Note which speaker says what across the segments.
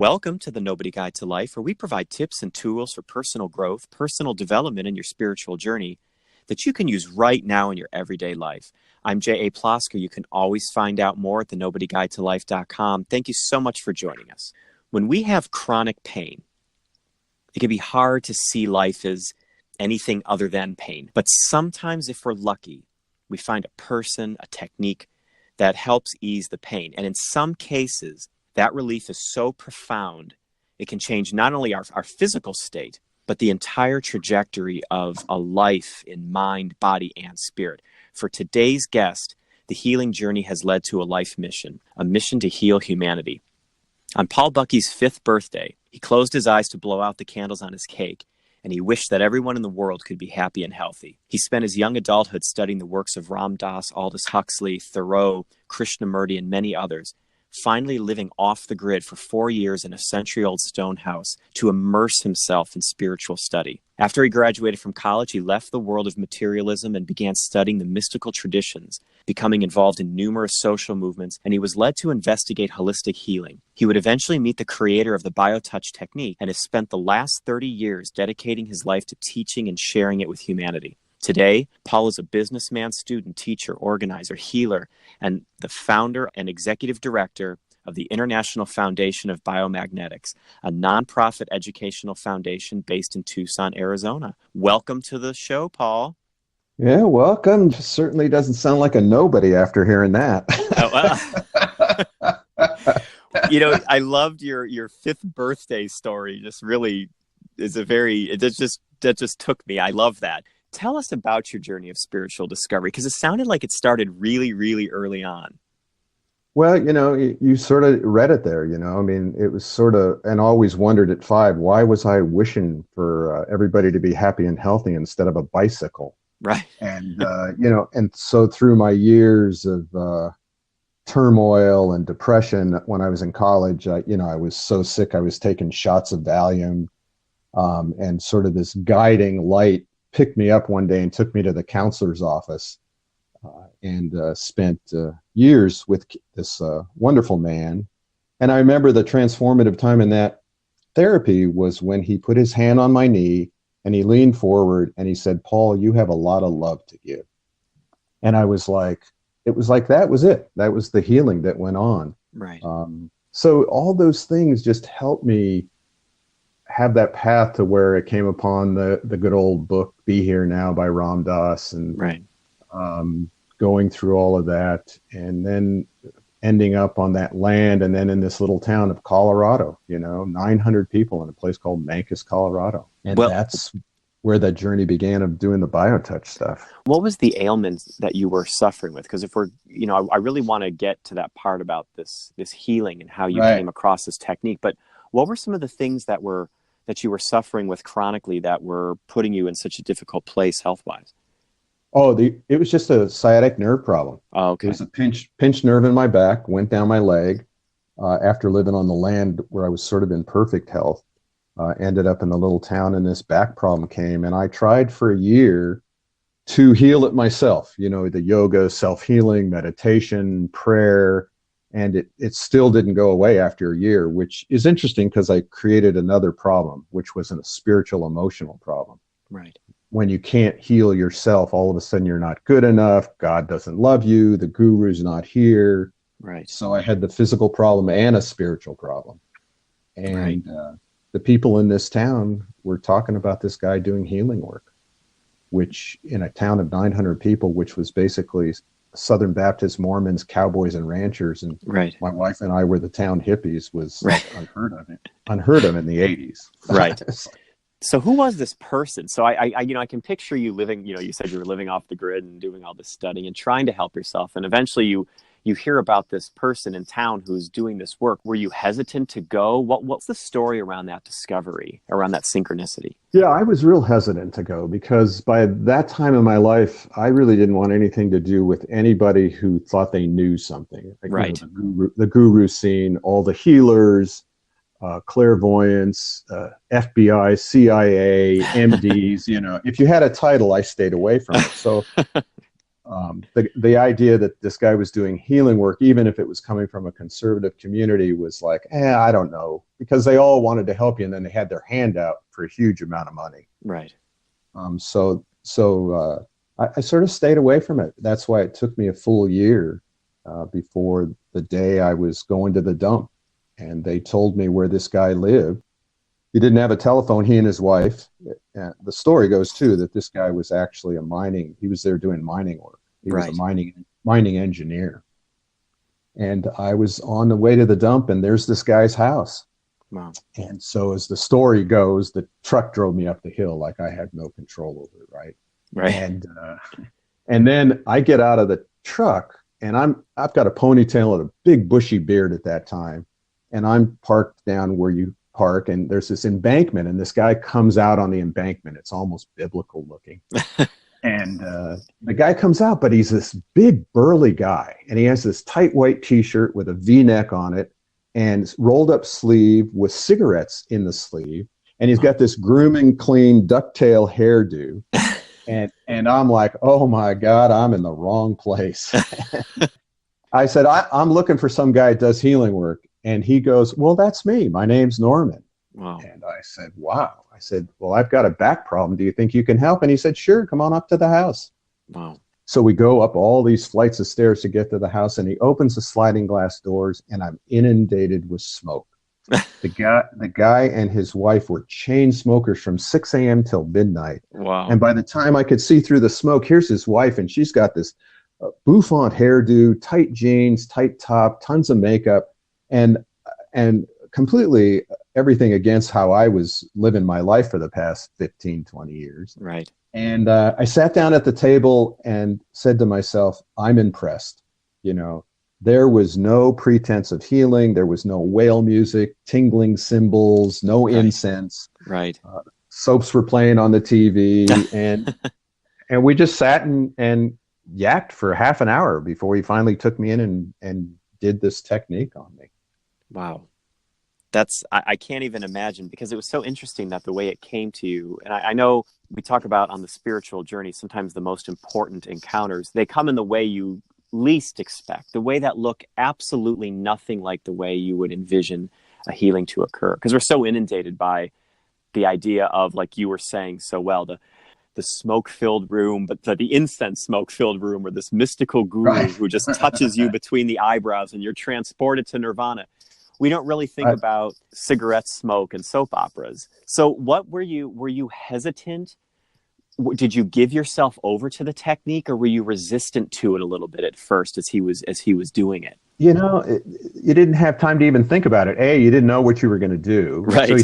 Speaker 1: Welcome to the Nobody Guide to Life, where we provide tips and tools for personal growth, personal development, and your spiritual journey that you can use right now in your everyday life. I'm J.A. Plosker. You can always find out more at thenobodyguidetolife.com. Thank you so much for joining us. When we have chronic pain, it can be hard to see life as anything other than pain. But sometimes, if we're lucky, we find a person, a technique that helps ease the pain. And in some cases, that relief is so profound, it can change not only our physical state, but the entire trajectory of a life in mind, body, and spirit. For today's guest, the healing journey has led to a life mission, a mission to heal humanity. On Paul Bucky's 5th birthday, he closed his eyes to blow out the candles on his cake, and he wished that everyone in the world could be happy and healthy. He spent his young adulthood studying the works of Ram Dass, Aldous Huxley, Thoreau, Krishnamurti, and many others, finally living off the grid for 4 years in a century-old stone house to immerse himself in spiritual study. After he graduated from college, he left the world of materialism and began studying the mystical traditions, becoming involved in numerous social movements, and he was led to investigate holistic healing. He would eventually meet the creator of the Bio-Touch technique and has spent the last 30 years dedicating his life to teaching and sharing it with humanity. Today, Paul is a businessman, student, teacher, organizer, healer, and the founder and executive director of the International Foundation of Biomagnetics, a nonprofit educational foundation based in Tucson, Arizona. Welcome to the show, Paul.
Speaker 2: Yeah, welcome. Certainly doesn't sound like a nobody after hearing that.
Speaker 1: I loved your 5th birthday story. Just really is that just took me. I love that. Tell us about your journey of spiritual discovery, because it sounded like it started really, really early on.
Speaker 2: Well, you sort of read it there, I mean, it was sort of, and always wondered at 5, why was I wishing for everybody to be happy and healthy instead of a bicycle?
Speaker 1: Right.
Speaker 2: And, and so through my years of turmoil and depression when I was in college, I was so sick, I was taking shots of Valium, and sort of this guiding light picked me up one day and took me to the counselor's office, and spent years with this wonderful man. And I remember the transformative time in that therapy was when he put his hand on my knee and he leaned forward and he said, "Paul, you have a lot of love to give." And I was like, it was like, that was it. That was the healing that went on.
Speaker 1: Right.
Speaker 2: So all those things just helped me have that path to where it came upon the good old book, Be Here Now by Ram Dass, and
Speaker 1: right.
Speaker 2: Going through all of that and then ending up on that land and then in this little town of Colorado, 900 people in a place called Mancos, Colorado. And that's where that journey began of doing the Bio-Touch stuff.
Speaker 1: What was the ailments that you were suffering with? Because if we're, I really want to get to that part about this healing and how you came across this technique, but what were some of the things that you were suffering with chronically that were putting you in such a difficult place health-wise?
Speaker 2: Oh, it was just a sciatic nerve problem.
Speaker 1: Oh, okay.
Speaker 2: It was a pinched nerve in my back, went down my leg, after living on the land where I was sort of in perfect health. Ended up in a little town and this back problem came, and I tried for a year to heal it myself, the yoga, self-healing, meditation, prayer, and it still didn't go away after a year, which is interesting because I created another problem, which was a spiritual, emotional problem.
Speaker 1: Right.
Speaker 2: When you can't heal yourself, all of a sudden you're not good enough. God doesn't love you. The guru's not here.
Speaker 1: Right.
Speaker 2: So I had the physical problem and a spiritual problem. And the people in this town were talking about this guy doing healing work, which in a town of 900 people, which was basically Southern Baptist, Mormons, cowboys, and ranchers. And my wife and I were the town hippies, was unheard of in the 80s.
Speaker 1: Right. So who was this person? So I can picture you living, you said you were living off the grid and doing all this studying and trying to help yourself. And eventually you hear about this person in town who's doing this work. Were you hesitant to go? What's the story around that discovery, around that synchronicity?
Speaker 2: Yeah, I was real hesitant to go because by that time in my life, I really didn't want anything to do with anybody who thought they knew something. Like, the guru scene, all the healers, clairvoyance, FBI, CIA, MDs, if you had a title, I stayed away from it. So The idea that this guy was doing healing work, even if it was coming from a conservative community, was like, I don't know, because they all wanted to help you, and then they had their hand out for a huge amount of money.
Speaker 1: Right.
Speaker 2: I sort of stayed away from it. That's why it took me a full year before the day I was going to the dump, and they told me where this guy lived. He didn't have a telephone, he and his wife. The story goes, too, that this guy was actually he was there doing mining work. He was a mining engineer. And I was on the way to the dump, and there's this guy's house.
Speaker 1: Wow.
Speaker 2: And so as the story goes, the truck drove me up the hill like I had no control over it, right?
Speaker 1: Right.
Speaker 2: And then I get out of the truck, and I've got a ponytail and a big bushy beard at that time. And I'm parked down where you park, and there's this embankment, and this guy comes out on the embankment. It's almost biblical looking. And the guy comes out, but he's this big burly guy, and he has this tight white t-shirt with a V-neck on it and rolled up sleeve with cigarettes in the sleeve, and he's got this grooming clean ducktail hairdo. And I'm like, oh my God, I'm in the wrong place. I said, I'm looking for some guy that does healing work. And he goes, well, that's me. My name's Norman.
Speaker 1: Wow.
Speaker 2: And I said, wow. I said, well, I've got a back problem. Do you think you can help? And he said, sure, come on up to the house.
Speaker 1: Wow.
Speaker 2: So we go up all these flights of stairs to get to the house, and he opens the sliding glass doors, and I'm inundated with smoke. The guy and his wife were chain smokers from 6 a.m. till midnight.
Speaker 1: Wow.
Speaker 2: And by the time I could see through the smoke, here's his wife, and she's got this bouffant hairdo, tight jeans, tight top, tons of makeup, and completely everything against how I was living my life for the past 15, 20 years.
Speaker 1: Right.
Speaker 2: And I sat down at the table and said to myself, I'm impressed. You know, there was no pretense of healing. There was no whale music, tingling cymbals, no incense.
Speaker 1: Right.
Speaker 2: Soaps were playing on the TV. and we just sat and yacked for half an hour before he finally took me in and did this technique on me.
Speaker 1: Wow. I can't even imagine, because it was so interesting that the way it came to you. And I know we talk about on the spiritual journey, sometimes the most important encounters, they come in the way you least expect, the way that look absolutely nothing like the way you would envision a healing to occur. Because we're so inundated by the idea of, like you were saying so well, the smoke-filled room, but the incense smoke-filled room, or this mystical guru who just touches you between the eyebrows and you're transported to nirvana. We don't really think about cigarette smoke and soap operas. So what were you hesitant? Did you give yourself over to the technique, or were you resistant to it a little bit at first as he was doing it?
Speaker 2: You know, you didn't have time to even think about it. You didn't know what you were going to do.
Speaker 1: Right.
Speaker 2: So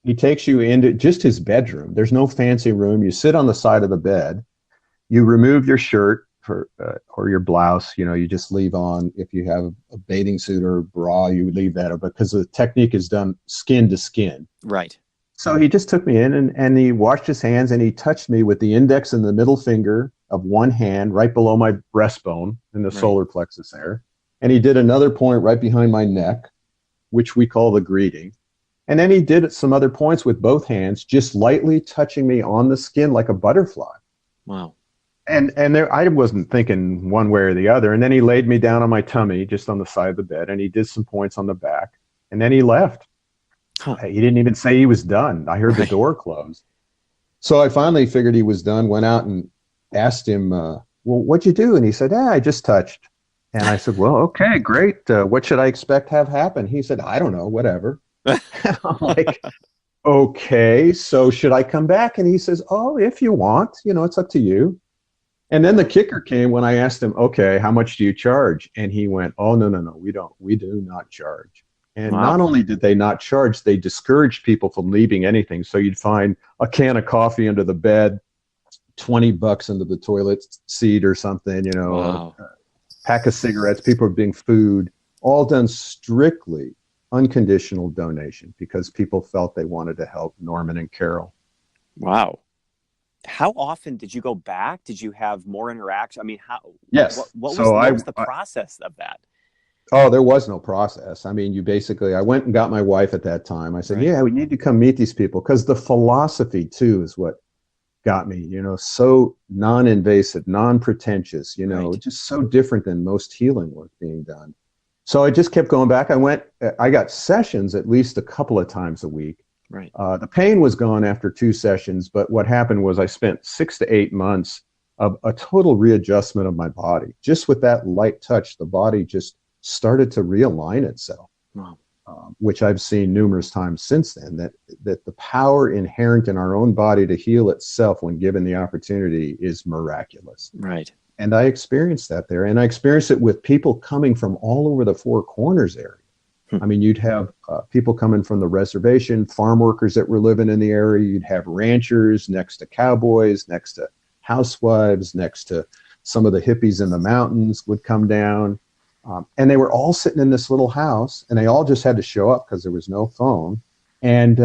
Speaker 2: he takes you into just his bedroom. There's no fancy room. You sit on the side of the bed. You remove your shirt or your blouse. You know, you just leave on, if you have a bathing suit or a bra, you would leave that, because the technique is done skin to skin.
Speaker 1: Right.
Speaker 2: So he just took me in and he washed his hands, and he touched me with the index and the middle finger of one hand right below my breastbone in the solar plexus there. And he did another point right behind my neck, which we call the greeting. And then he did some other points with both hands, just lightly touching me on the skin like a butterfly.
Speaker 1: Wow.
Speaker 2: And there, I wasn't thinking one way or the other. And then he laid me down on my tummy, just on the side of the bed, and he did some points on the back. And then he left. Huh. He didn't even say he was done. I heard the door close. So I finally figured he was done, went out and asked him, well, what'd you do? And he said, I just touched. And I said, well, okay, great. What should I expect have happen? He said, I don't know, whatever. I'm like, okay, so should I come back? And he says, oh, if you want, it's up to you. And then the kicker came when I asked him, okay, how much do you charge? And he went, oh, no, we do not charge. And not only did they not charge, they discouraged people from leaving anything. So you'd find a can of coffee under the bed, $20 under the toilet seat or something, a pack of cigarettes, people are being food, all done strictly unconditional donation, because people felt they wanted to help Norman and Carol.
Speaker 1: Wow. How often did you go back? Did you have more interaction? I mean,
Speaker 2: Yes.
Speaker 1: What was the process of that?
Speaker 2: Oh, there was no process. I mean, I went and got my wife at that time. I said, we need to come meet these people, because the philosophy too is what got me, so non-invasive, non-pretentious,
Speaker 1: Right.
Speaker 2: just so different than most healing work being done. So I just kept going back. I got sessions at least a couple of times a week.
Speaker 1: Right.
Speaker 2: The pain was gone after 2 sessions, but what happened was I spent 6 to 8 months of a total readjustment of my body. Just with that light touch, the body just started to realign itself.
Speaker 1: Wow.
Speaker 2: Which I've seen numerous times since then, that the power inherent in our own body to heal itself when given the opportunity is miraculous.
Speaker 1: Right.
Speaker 2: And I experienced that there. And I experienced it with people coming from all over the Four Corners area. I mean, you'd have people coming from the reservation, farm workers that were living in the area. You'd have ranchers next to cowboys, next to housewives, next to some of the hippies in the mountains would come down. And they were all sitting in this little house, and they all just had to show up because there was no phone. And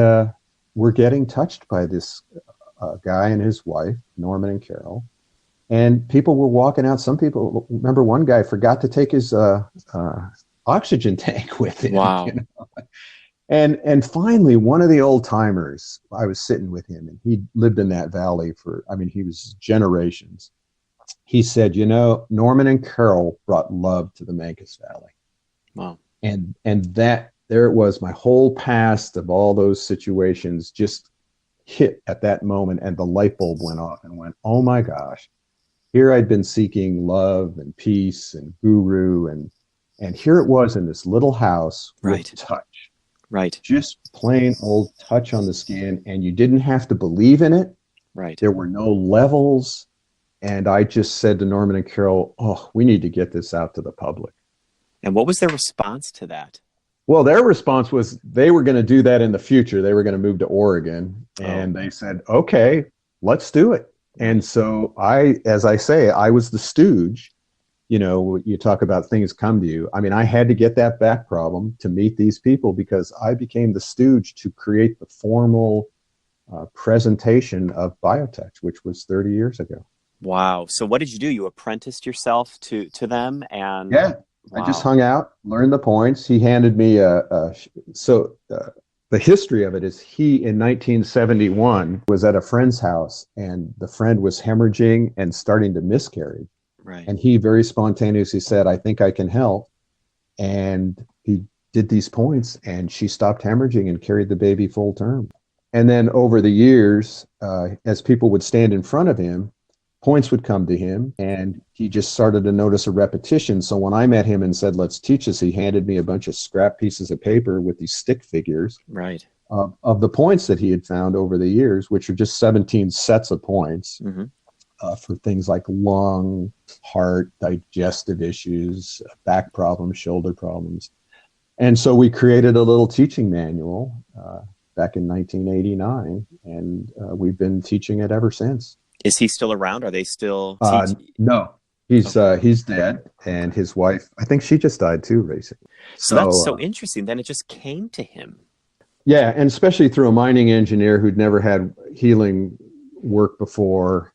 Speaker 2: we're getting touched by this guy and his wife, Norman and Carol. And people were walking out. Some people, remember one guy forgot to take his oxygen tank with him.
Speaker 1: Wow.
Speaker 2: And finally, one of the old timers, I was sitting with him, and he lived in that valley he was generations. He said, Norman and Carol brought love to the Mancos Valley.
Speaker 1: Wow.
Speaker 2: And that, there it was, my whole past of all those situations just hit at that moment, and the light bulb went off and went, oh my gosh, here I'd been seeking love and peace and guru, and here it was in this little house with touch.
Speaker 1: Right.
Speaker 2: Just plain old touch on the skin, and you didn't have to believe in it.
Speaker 1: Right.
Speaker 2: There were no levels. And I just said to Norman and Carol, we need to get this out to the public.
Speaker 1: And what was their response to that?
Speaker 2: Well, their response was they were going to do that in the future. They were going to move to Oregon. And they said, okay, let's do it. And so as I say, I was the stooge. You talk about things come to you. I mean, I had to get that back problem to meet these people, because I became the stooge to create the formal presentation of Bio-Touch, which was 30 years ago.
Speaker 1: Wow. So what did you do? You apprenticed yourself to them? And
Speaker 2: yeah, wow. I just hung out, learned the points. He handed me the history of it is he, in 1971, was at a friend's house, and the friend was hemorrhaging and starting to miscarry.
Speaker 1: Right.
Speaker 2: And he very spontaneously said, I think I can help. And he did these points, and she stopped hemorrhaging and carried the baby full term. And then over the years, as people would stand in front of him, points would come to him, and he just started to notice a repetition. So when I met him and said, let's teach this, he handed me a bunch of scrap pieces of paper with these stick figures of the points that he had found over the years, which are just 17 sets of points for things like lung, heart, digestive issues, back problems, shoulder problems. And so we created a little teaching manual back in 1989, and we've been teaching it ever since.
Speaker 1: Is he still around? Are they still?
Speaker 2: No, he's dead, and his wife, I think she just died too recently.
Speaker 1: So that's so interesting. Then it just came to him.
Speaker 2: Yeah, and especially through a mining engineer who'd never had healing work before,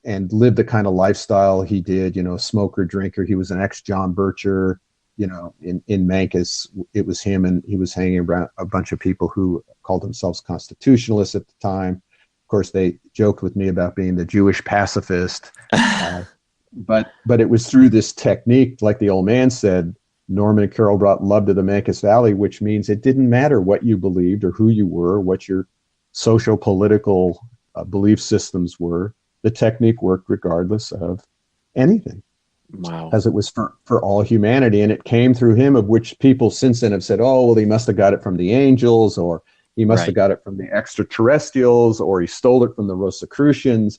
Speaker 2: and lived the kind of lifestyle he did. Smoker, drinker. He was an ex-John Bircher. In Mancos, it was him, and he was hanging around a bunch of people who called themselves constitutionalists at the time. Of course, they joked with me about being the Jewish pacifist, but it was through this technique, like the old man said, Norman and Carol brought love to the Mancos Valley, which means it didn't matter what you believed or who you were, what your social political belief systems were. The technique worked regardless of anything.
Speaker 1: Wow.
Speaker 2: As it was for all humanity. And it came through him, of which people since then have said, oh, well, he must have got it from the angels, or he must have got it from the extraterrestrials, or he stole it from the Rosicrucians.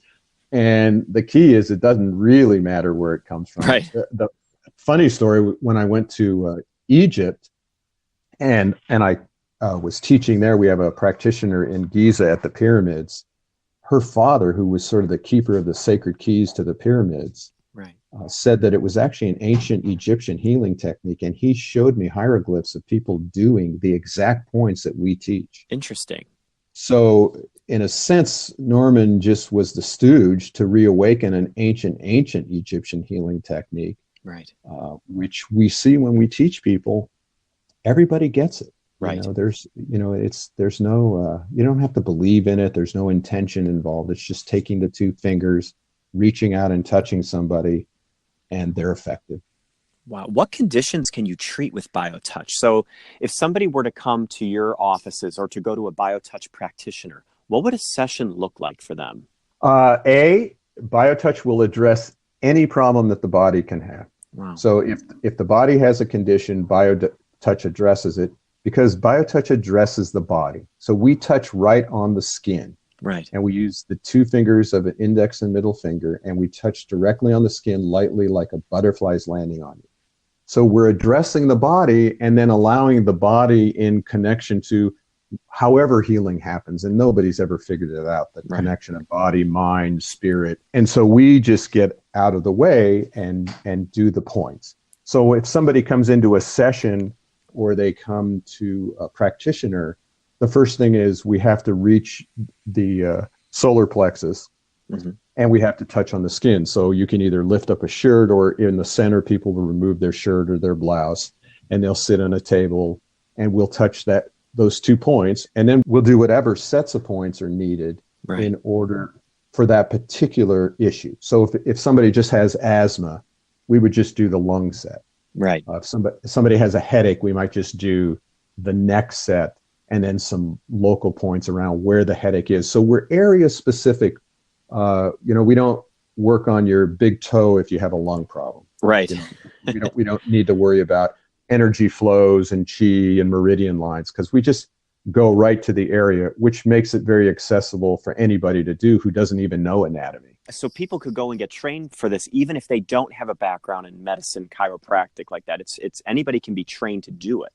Speaker 2: And the key is, it doesn't really matter where it comes from.
Speaker 1: Right.
Speaker 2: The funny story, when I went to Egypt and I was teaching there, we have a practitioner in Giza at the pyramids. Her father, who was sort of the keeper of the sacred keys to the pyramids, said that it was actually an ancient Egyptian healing technique, and he showed me hieroglyphs of people doing the exact points that we teach.
Speaker 1: Interesting.
Speaker 2: So in a sense, Norman just was the stooge to reawaken an ancient Egyptian healing technique, which we see when we teach people. Everybody gets it.
Speaker 1: Right.
Speaker 2: There's no, you don't have to believe in it. There's no intention involved. It's just taking the two fingers, reaching out and touching somebody, and they're effective.
Speaker 1: Wow. What conditions can you treat with BioTouch? So if somebody were to come to your offices or to go to a BioTouch practitioner, what would a session look like for them?
Speaker 2: BioTouch will address any problem that the body can have.
Speaker 1: Wow.
Speaker 2: So if the body has a condition, BioTouch addresses it, because BioTouch addresses the body. So we touch right on the skin.
Speaker 1: Right.
Speaker 2: And we use the two fingers of an index and middle finger, and we touch directly on the skin lightly, like a butterfly's landing on you. So we're addressing the body and then allowing the body in connection to however healing happens. And nobody's ever figured it out, the connection of body, mind, spirit. And so we just get out of the way and do the points. So if somebody comes into a session or they come to a practitioner, the first thing is we have to reach the solar plexus, and we have to touch on the skin. So you can either lift up a shirt, or in the center, people will remove their shirt or their blouse, and they'll sit on a table, and we'll touch those 2 points, and then we'll do whatever sets of points are needed in order for that particular issue. So if somebody just has asthma, we would just do the lung set.
Speaker 1: Right.
Speaker 2: If somebody has a headache, we might just do the neck set, and then some local points around where the headache is. So we're area specific. We don't work on your big toe if you have a lung problem.
Speaker 1: Right.
Speaker 2: We don't need to worry about energy flows and chi and meridian lines, because we just go right to the area, which makes it very accessible for anybody to do who doesn't even know anatomy.
Speaker 1: So people could go and get trained for this, even if they don't have a background in medicine, chiropractic like that. It's anybody can be trained to do it.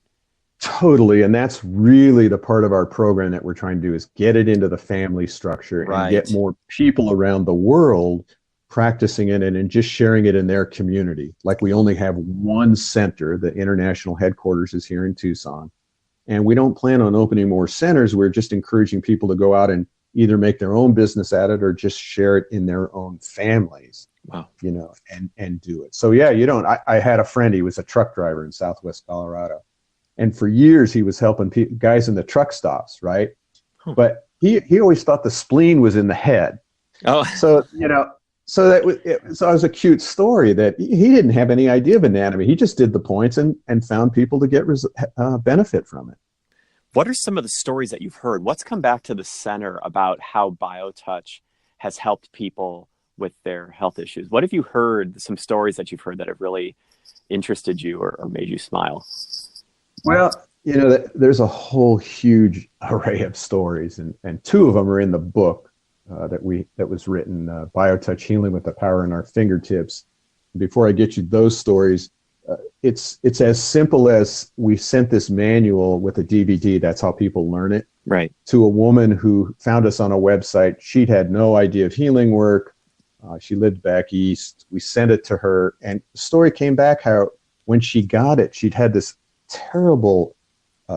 Speaker 2: Totally. And that's really the part of our program that we're trying to do, is get it into the family structure and get more people around the world practicing it and just sharing it in their community. Like, we only have one center. The international headquarters is here in Tucson. And we don't plan on opening more centers. We're just encouraging people to go out and either make their own business at it or just share it in their own families.
Speaker 1: Wow.
Speaker 2: And do it. So yeah, I had a friend, he was a truck driver in Southwest Colorado. And for years, he was helping guys in the truck stops, right? But he always thought the spleen was in the head.
Speaker 1: Oh,
Speaker 2: so it was a cute story that he didn't have any idea of anatomy. He just did the points and found people to get benefit from it.
Speaker 1: What are some of the stories that you've heard? What's come back to the center about how BioTouch has helped people with their health issues? What have you heard? Some stories that you've heard that have really interested you or made you smile?
Speaker 2: Well, there's a whole huge array of stories, and 2 of them are in the book that was written, BioTouch: Healing with the Power in Our Fingertips. Before I get you those stories, it's as simple as we sent this manual with a DVD. That's how people learn it.
Speaker 1: Right.
Speaker 2: To a woman who found us on a website. She'd had no idea of healing work. She lived back east. We sent it to her, and the story came back how when she got it, she'd had this terrible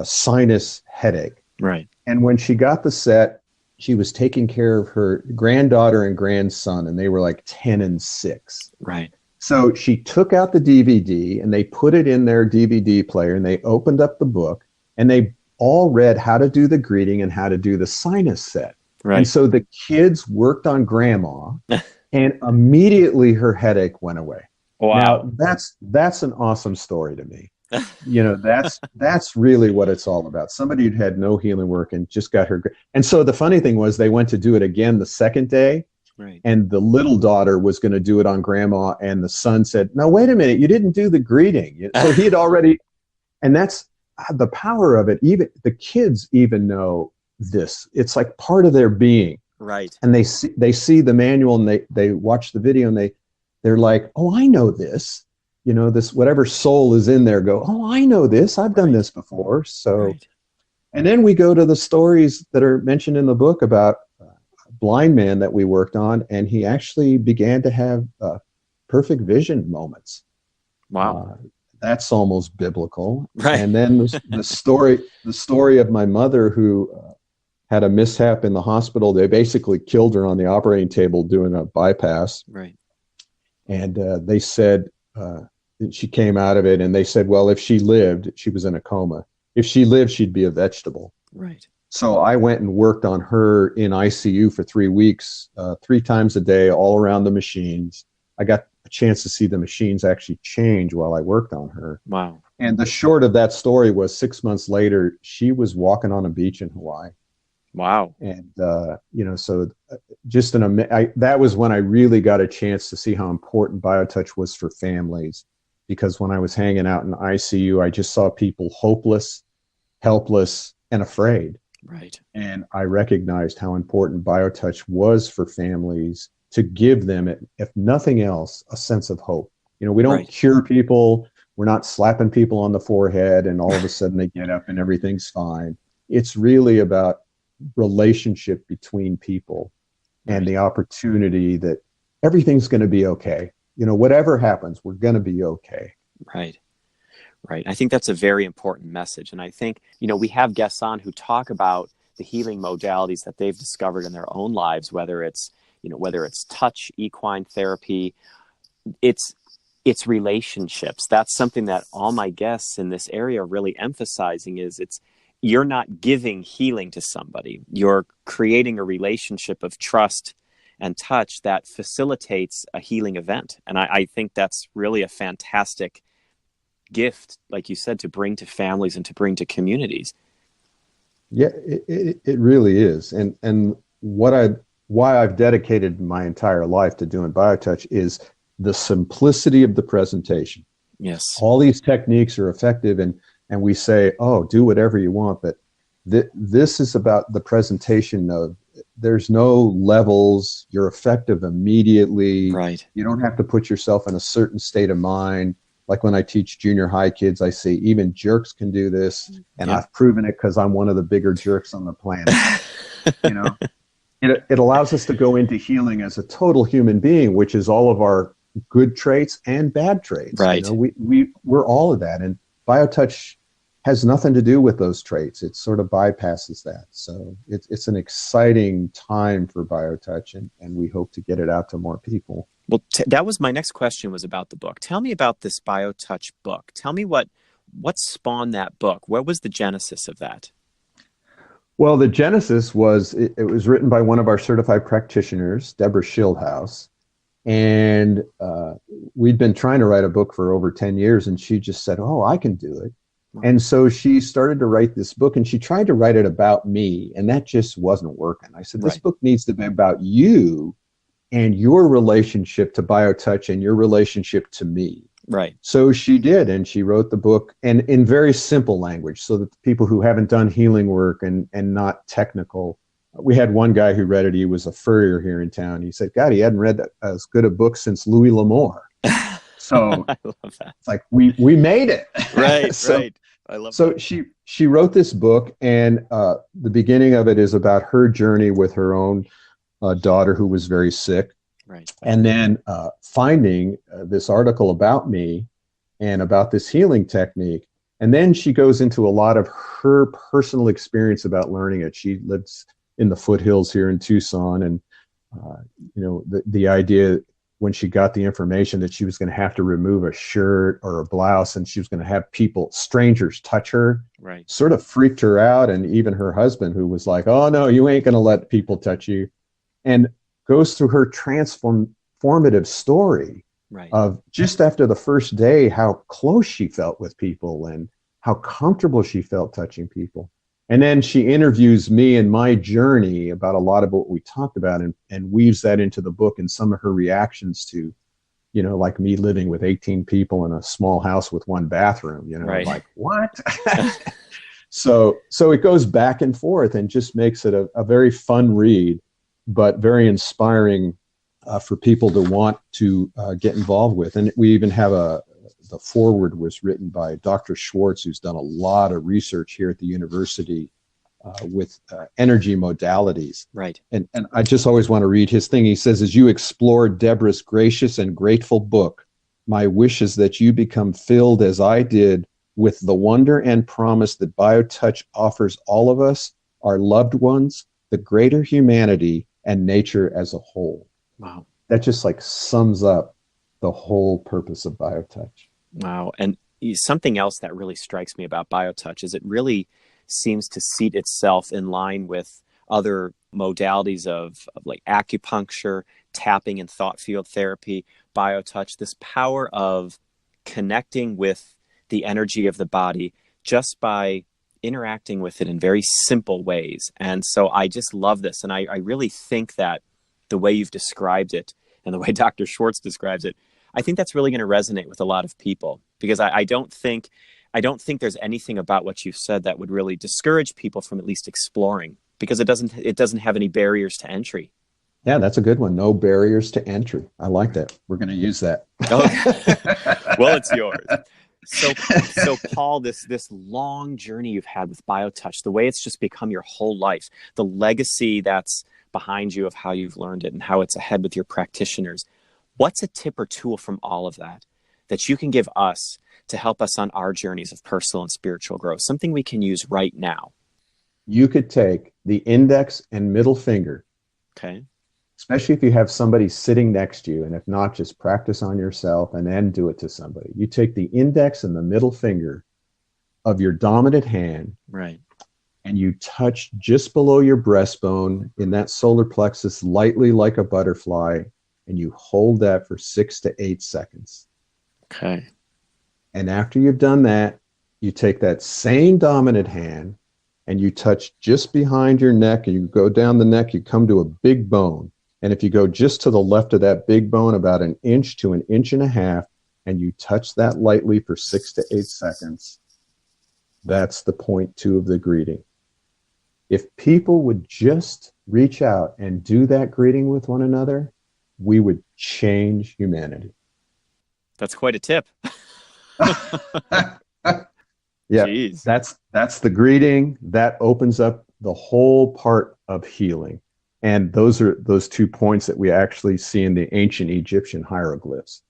Speaker 2: sinus headache.
Speaker 1: Right.
Speaker 2: And when she got the set, she was taking care of her granddaughter and grandson, and they were like 10 and 6.
Speaker 1: Right.
Speaker 2: So she took out the DVD and they put it in their DVD player, and they opened up the book, and they all read how to do the greeting and how to do the sinus set.
Speaker 1: Right.
Speaker 2: And so the kids worked on grandma and immediately her headache went away.
Speaker 1: Wow.
Speaker 2: Now that's an awesome story to me. That's really what it's all about. Somebody who had no healing work and just got her. And so the funny thing was, they went to do it again the second day.
Speaker 1: Right.
Speaker 2: And the little daughter was going to do it on grandma. And the son said, "No, wait a minute. You didn't do the greeting." So he had already, and that's the power of it. Even the kids even know this. It's like part of their being.
Speaker 1: Right.
Speaker 2: And they see the manual, and they watch the video, and they're like, "Oh, I know this." This whatever soul is in there go, "Oh, I know this. I've done this before." So, and then we go to the stories that are mentioned in the book about a blind man that we worked on, and he actually began to have perfect vision moments.
Speaker 1: Wow.
Speaker 2: That's almost biblical.
Speaker 1: Right.
Speaker 2: And then the story of my mother who had a mishap in the hospital. They basically killed her on the operating table doing a bypass.
Speaker 1: Right.
Speaker 2: And they said, she came out of it, and they said, well, if she lived, she was in a coma. if she lived, she'd be a vegetable.
Speaker 1: Right.
Speaker 2: So I went and worked on her in ICU for 3 weeks, 3 times a day, all around the machines. I got a chance to see the machines actually change while I worked on her.
Speaker 1: Wow.
Speaker 2: And the short of that story was 6 months later, she was walking on a beach in Hawaii.
Speaker 1: Wow.
Speaker 2: And, so just that was when I really got a chance to see how important BioTouch was for families. Because when I was hanging out in ICU, I just saw people hopeless, helpless, and afraid.
Speaker 1: Right.
Speaker 2: And I recognized how important BioTouch was for families to give them, if nothing else, a sense of hope. We don't cure people. We're not slapping people on the forehead and all of a sudden they get up and everything's fine. It's really about relationship between people and the opportunity that everything's going to be okay. Whatever happens, we're going to be okay.
Speaker 1: Right. Right. I think that's a very important message. And I think, we have guests on who talk about the healing modalities that they've discovered in their own lives, whether it's touch, equine therapy, it's relationships. That's something that all my guests in this area are really emphasizing is you're not giving healing to somebody. You're creating a relationship of trust and touch that facilitates a healing event. And I think that's really a fantastic gift, like you said, to bring to families and to bring to communities.
Speaker 2: Yeah, it really is. And why I've dedicated my entire life to doing BioTouch is the simplicity of the presentation.
Speaker 1: Yes.
Speaker 2: All these techniques are effective and we say, oh, do whatever you want. But this is about the presentation of there's no levels. You're effective immediately.
Speaker 1: Right.
Speaker 2: You don't have to put yourself in a certain state of mind. Like when I teach junior high kids, I say, even jerks can do this. And I've proven it because I'm one of the bigger jerks on the planet. It allows us to go into healing as a total human being, which is all of our good traits and bad traits.
Speaker 1: Right.
Speaker 2: We're all of that. And BioTouch has nothing to do with those traits. It sort of bypasses that. So it's an exciting time for BioTouch, and we hope to get it out to more people.
Speaker 1: Well, that was my next question, was about the book. Tell me about this BioTouch book. Tell me what spawned that book. What was the genesis of that?
Speaker 2: Well, the genesis was, it was written by one of our certified practitioners, Deborah Schildhaus. And we'd been trying to write a book for over 10 years, and she just said, oh, I can do it. And so she started to write this book, and she tried to write it about me, and that just wasn't working. I said, this book needs to be about you and your relationship to BioTouch and your relationship to me.
Speaker 1: Right.
Speaker 2: So she did, and she wrote the book, and in very simple language, so that the people who haven't done healing work and not technical. We had one guy who read it. He was a furrier here in town. He said, God, he hadn't read as good a book since Louis L'Amour. So
Speaker 1: I love that.
Speaker 2: It's like we made it.
Speaker 1: Right,
Speaker 2: so,
Speaker 1: right. I love
Speaker 2: so
Speaker 1: that.
Speaker 2: she wrote this book, and the beginning of it is about her journey with her own daughter who was very sick.
Speaker 1: Right.
Speaker 2: And then finding this article about me and about this healing technique. And then she goes into a lot of her personal experience about learning it. She lives in the foothills here in Tucson. And, the idea when she got the information that she was going to have to remove a shirt or a blouse and she was going to have strangers touch her,
Speaker 1: right,
Speaker 2: sort of freaked her out. And even her husband, who was like, oh, no, you ain't going to let people touch you. And goes through her transformative story of just after the first day, how close she felt with people and how comfortable she felt touching people. And then she interviews me and my journey about a lot of what we talked about and weaves that into the book and some of her reactions to, like me living with 18 people in a small house with one bathroom, like, what? So it goes back and forth and just makes it a very fun read, but very inspiring for people to want to get involved with. And we even have the foreword was written by Dr. Schwartz, who's done a lot of research here at the university with energy modalities.
Speaker 1: Right.
Speaker 2: And I just always want to read his thing. He says, as you explore Deborah's gracious and grateful book, my wish is that you become filled as I did with the wonder and promise that BioTouch offers all of us, our loved ones, the greater humanity, and nature as a whole.
Speaker 1: Wow.
Speaker 2: That just sums up the whole purpose of BioTouch.
Speaker 1: Wow. And something else that really strikes me about BioTouch is it really seems to seat itself in line with other modalities of like acupuncture, tapping and thought field therapy, BioTouch, this power of connecting with the energy of the body just by interacting with it in very simple ways. And so I just love this. And I really think that the way you've described it and the way Dr. Schwartz describes it, I think that's really going to resonate with a lot of people, because I don't think there's anything about what you've said that would really discourage people from at least exploring, because it doesn't have any barriers to entry.
Speaker 2: Yeah, that's a good one. No barriers to entry. I like that. We're going to use that.
Speaker 1: Okay. Well, it's yours. So Paul, this long journey you've had with BioTouch, the way it's just become your whole life, the legacy that's behind you of how you've learned it and how it's ahead with your practitioners. What's a tip or tool from all of that that you can give us to help us on our journeys of personal and spiritual growth? Something we can use right now.
Speaker 2: You could take the index and middle finger.
Speaker 1: Okay.
Speaker 2: Especially if you have somebody sitting next to you, and if not, just practice on yourself and then do it to somebody. You take the index and the middle finger of your dominant hand,
Speaker 1: right,
Speaker 2: and you touch just below your breastbone in that solar plexus lightly like a butterfly, and you hold that for 6 to 8 seconds.
Speaker 1: Okay.
Speaker 2: And after you've done that, you take that same dominant hand and you touch just behind your neck, and you go down the neck, you come to a big bone. And if you go just to the left of that big bone, about 1 inch to 1.5 inches, and you touch that lightly for 6 to 8 seconds, that's the point 2 of the greeting. If people would just reach out and do that greeting with one another, we would change humanity.
Speaker 1: That's quite a tip.
Speaker 2: Yeah,
Speaker 1: jeez.
Speaker 2: That's the greeting. That opens up the whole part of healing. And those are those 2 points that we actually see in the ancient Egyptian hieroglyphs.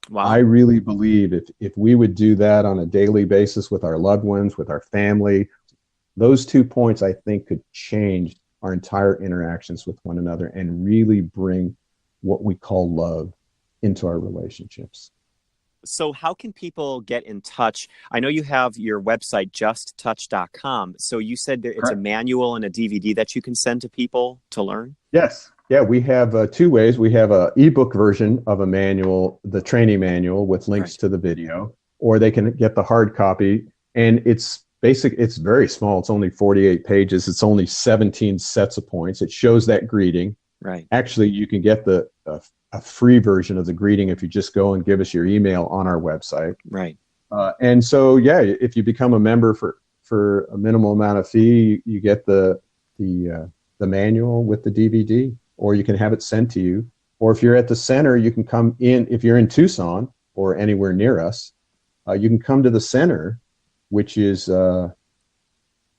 Speaker 1: Wow.
Speaker 2: I really believe if we would do that on a daily basis with our loved ones, with our family, those 2 points, I think, could change our entire interactions with one another and really bring what we call love into our relationships.
Speaker 1: So how can people get in touch? I know you have your website, justtouch.com. So you said it's
Speaker 2: Correct.
Speaker 1: A manual and a DVD that you can send to people to learn?
Speaker 2: Yes. Yeah, we have 2 ways. We have an ebook version of a manual, the training manual with links
Speaker 1: right.
Speaker 2: to the video, or they can get the hard copy. And it's basic. It's very small. It's only 48 pages. It's only 17 sets of points. It shows that greeting.
Speaker 1: Right.
Speaker 2: Actually, you can get a free version of the greeting if you just go and give us your email on our website.
Speaker 1: Right.
Speaker 2: And so, yeah, if you become a member for a minimal amount of fee, you get the manual with the DVD, or you can have it sent to you. Or if you're at the center, you can come in. If you're in Tucson or anywhere near us, you can come to the center, which is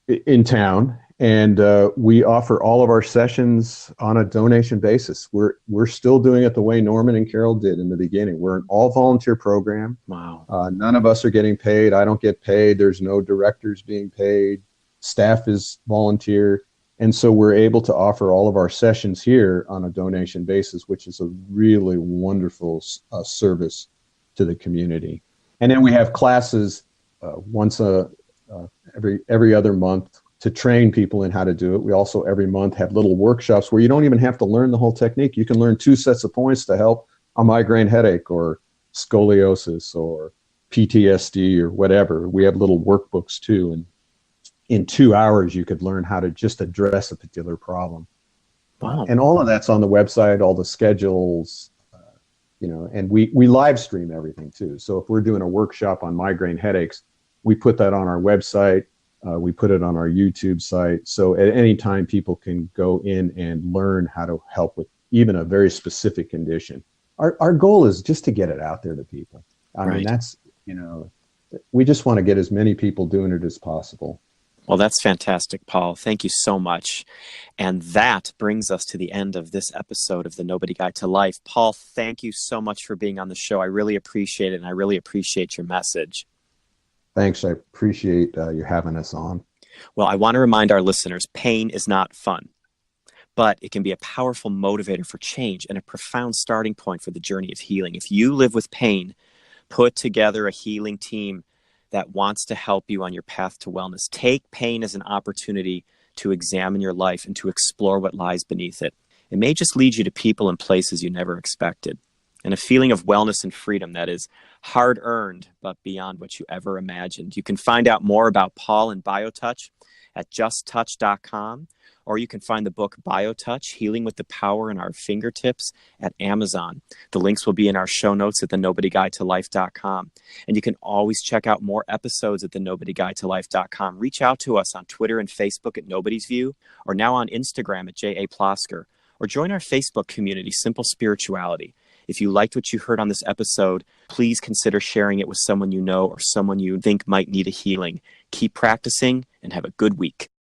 Speaker 2: in town. And we offer all of our sessions on a donation basis. We're still doing it the way Norman and Carol did in the beginning. We're an all-volunteer program.
Speaker 1: Wow.
Speaker 2: None of us are getting paid. I don't get paid. There's no directors being paid. Staff is volunteer. And so we're able to offer all of our sessions here on a donation basis, which is a really wonderful service to the community. And then we have classes once every other month to train people in how to do it. We also every month have little workshops where you don't even have to learn the whole technique. You can learn 2 sets of points to help a migraine headache or scoliosis or PTSD or whatever. We have little workbooks too. And in 2 hours, you could learn how to just address a particular problem.
Speaker 1: Wow.
Speaker 2: And all of that's on the website, all the schedules, and we live stream everything too. So if we're doing a workshop on migraine headaches, we put that on our website. We put it on our YouTube site. So at any time, people can go in and learn how to help with even a very specific condition. Our goal is just to get it out there to people. I mean, that's, we just want to get as many people doing it as possible.
Speaker 1: Well, that's fantastic, Paul. Thank you so much. And that brings us to the end of this episode of The Nobody Guide to Life. Paul, thank you so much for being on the show. I really appreciate it, and I really appreciate your message.
Speaker 2: Thanks. I appreciate you having us on.
Speaker 1: Well, I want to remind our listeners, pain is not fun, but it can be a powerful motivator for change and a profound starting point for the journey of healing. If you live with pain, put together a healing team that wants to help you on your path to wellness. Take pain as an opportunity to examine your life and to explore what lies beneath it. It may just lead you to people and places you never expected, and a feeling of wellness and freedom that is hard-earned, but beyond what you ever imagined. You can find out more about Paul and Bio-Touch at justtouch.com, or you can find the book Bio-Touch, Healing with the Power in Our Fingertips, at Amazon. The links will be in our show notes at thenobodyguidetolife.com. And you can always check out more episodes at thenobodyguidetolife.com. Reach out to us on Twitter and Facebook at Nobody's View, or now on Instagram at J.A. Plosker, or join our Facebook community, Simple Spirituality. If you liked what you heard on this episode, please consider sharing it with someone you know or someone you think might need a healing. Keep practicing and have a good week.